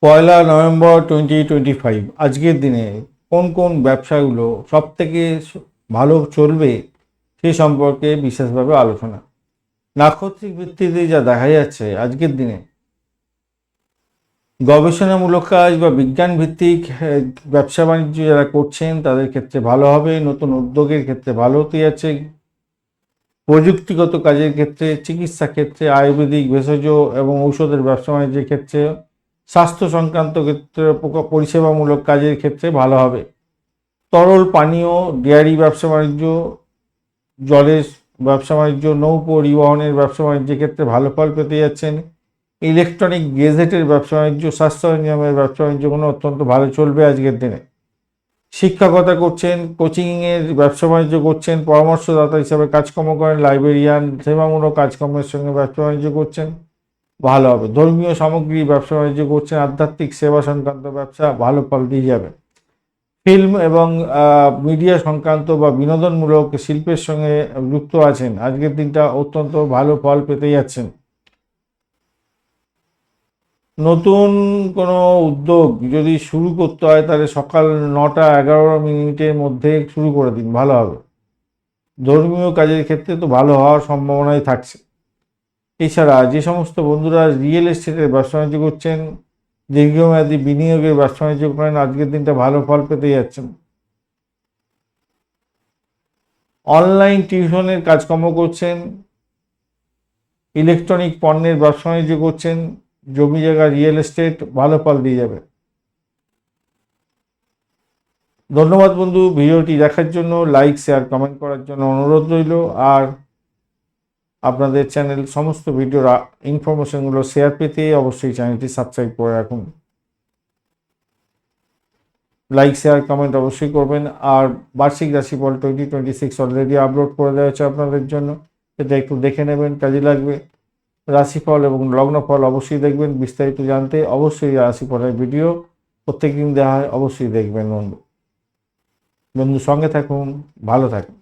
পয়লা November 2025 আজকের দিনে কোন কোন ব্যবসাগুলো সব থেকে ভালো চলবে সে সম্পর্কে বিশেষভাবে আলোচনা। নাক্ষত্রিক ভিত্তিতে যা দেখা যাচ্ছে আজকের দিনে গবেষণামূলক কাজ বা বিজ্ঞান ভিত্তিক ব্যবসা বাণিজ্য যারা করছেন তাদের ক্ষেত্রে ভালো হবে, নতুন উদ্যোগের ক্ষেত্রে ভালো হতে যাচ্ছে, প্রযুক্তিগত কাজের ক্ষেত্রে, চিকিৎসা ক্ষেত্রে, আয়ুর্বেদিক ভেষজ এবং ঔষধের ব্যবসা বাণিজ্যের ক্ষেত্রে, স্বাস্থ্য সংক্রান্ত ক্ষেত্রে, পরিষেবামূলক কাজের ক্ষেত্রে ভালো হবে। তরল পানীয়, ডেয়ারি ব্যবসা বাণিজ্য, জলের ব্যবসা বাণিজ্য, নৌ পরিবহনের ব্যবসা বাণিজ্যের ক্ষেত্রে ভালো ফল পেতে যাচ্ছেন। ইলেকট্রনিক গেজেটের ব্যবসা বাণিজ্য, স্বাস্থ্য নিয়মের ব্যবসা বাণিজ্যগুলো অত্যন্ত ভালো চলবে আজকের দিনে। শিক্ষকতা করছেন, কোচিংয়ের ব্যবসা বাণিজ্য করছেন, পরামর্শদাতা হিসাবে কাজকর্ম করেন, লাইব্রেরিয়ান, সেবামূলক কাজকর্মের সঙ্গে ব্যবসা বাণিজ্য করছেন, ভালো হবে। ধর্মীয় সামগ্রী ব্যবসা বাণিজ্য করছেন, আধ্যাত্মিক সেবা সংক্রান্ত ব্যবসা ভালো ফল দিয়ে যাবে। ফিল্ম এবং মিডিয়া সংক্রান্ত বা বিনোদনমূলক শিল্পের সঙ্গে যুক্ত আছেন, আজকের দিনটা অত্যন্ত ভালো ফল পেতে যাচ্ছেন। নতুন কোনো উদ্যোগ যদি শুরু করতে হয় তাহলে সকাল 9টা-11 মিনিটের মধ্যে শুরু করে দিন, ভালো হবে। ধর্মীয় কাজের ক্ষেত্রে তো ভালো হওয়ার সম্ভাবনাই থাকছে। এছাড়া যে সমস্ত বন্ধুরা রিয়েল এস্টেটের ব্যবসা বাণিজ্য করছেন, দীর্ঘমেয়াদী বিনিয়োগের ব্যবসা বাণিজ্য করেন, আজকের দিনটা ভালো ফল পেতে যাচ্ছেন। অনলাইন টিউশনের কাজকর্ম করছেন, ইলেকট্রনিক পণ্যের ব্যবসা বাণিজ্য করছেন, জমি জায়গা রিয়েল এস্টেট ভালো ফল দিয়ে যাবে। ধন্যবাদ বন্ধু, ভিডিওটি দেখার জন্য, লাইক শেয়ার কমেন্ট করার জন্য অনুরোধ রইল। আর আপনাদের চ্যানেল সমস্ত ভিডিওর ইনফরমেশনগুলো শেয়ার পেতে অবশ্যই চ্যানেলটি সাবস্ক্রাইব করে রাখুন। লাইক শেয়ার কমেন্ট অবশ্যই করবেন। আর বার্ষিক রাশিফল 2026 অলরেডি আপলোড করে দেওয়া হয়েছে আপনাদের জন্য, এটা একটু দেখে নেবেন, কাজে লাগবে। রাশিফল এবং লগ্নফল অবশ্যই দেখবেন। বিস্তারিত জানতে অবশ্যই রাশিফলের ভিডিও প্রত্যেক দিন দেওয়া হয়, অবশ্যই দেখবেন বন্ধু। সঙ্গে থাকুন, ভালো থাকুন।